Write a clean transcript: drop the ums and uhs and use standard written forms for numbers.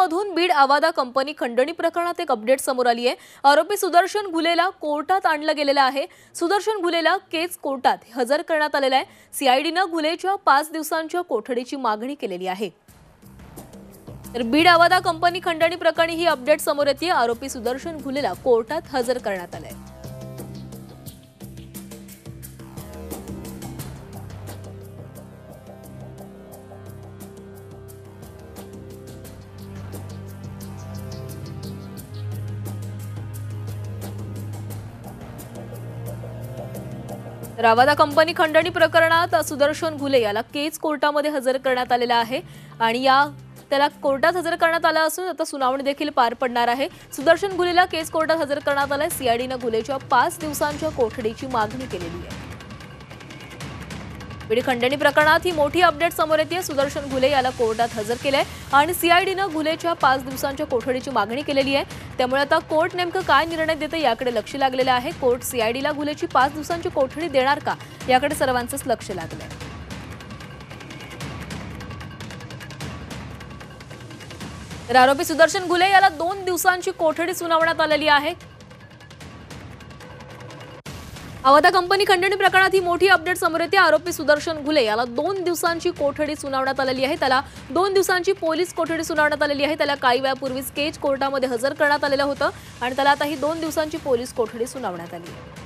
कोर्टामधून Beed आवादा company खंडणी प्रकरणात एक अपडेट समोर आली आहे। आरोपी सुदर्शन घुलेला कोर्टात आणलं गेलेलं आहे। सुदर्शन घुलेला केस कोर्टात हजर करण्यात आलेला आहे। सीआयडीने घुलेच्या 5 दिवसांच्या कोठडीची मागणी केलेली आहे। तर बीड आवादा कंपनी खंडणी प्रकरणी ही अपडेट समोर येते। आरोपी सुदर्शन घुलेला कोर्टात हजर करण्यात आले आहे। तर आवादा कंपनी खंडणी प्रकरणात सुदर्शन घुले याला केज कोर्टामध्ये हजर करण्यात आलेला आहे आणि त्याला कोर्टात हजर करण्यात आला असून आता सुनावणी देखील पार पडणार आहे। सुदर्शन घुलेला केज कोर्टात हजर करण्यात आलाय। सीआयडीने घुलेच्या 5 दिवसांच्या कोठडीची मागणी केलेली आहे। बीड खंडणी प्रकरणात ही मोठी अपडेट समोर येते। सुदर्शन घुले याला कोर्टात हजर केलंय आणि सीआयडीने घुलेच्या 5 दिवसांच्या कोठडीची मागणी केलेली आहे। त्यामुळे आता कोर्ट नेमकं काय निर्णय देते याकडे लक्ष लागलेलं आहे। कोर्ट सीआयडीला घुलेची 5 दिवसांची कोठडी देणार का याकडे सर्वांचंच लक्ष लागलंय। तर आरोपी सुदर्शन घुले याला 2 दिवसांची कोठडी सुनावण्यात आलेली आहे। आवादा कंपनी खंडणी प्रकरणात ही मोठी अपडेट समोर येते। आरोपी सुदर्शन घुले याला 2 दिवसांची कोठडी सुनावण्यात आलेली आहे। त्याला 2 दिवसांची पोलीस कोठडी सुनावण्यात आलेली आहे। त्याला काही वेळापूर्वीच केज कोर्टामध्ये हजर करण्यात आलेलं होतं आणि त्याला आता ही 2 दिवसांची पोलीस कोठडी सुनावण्यात आली आहे।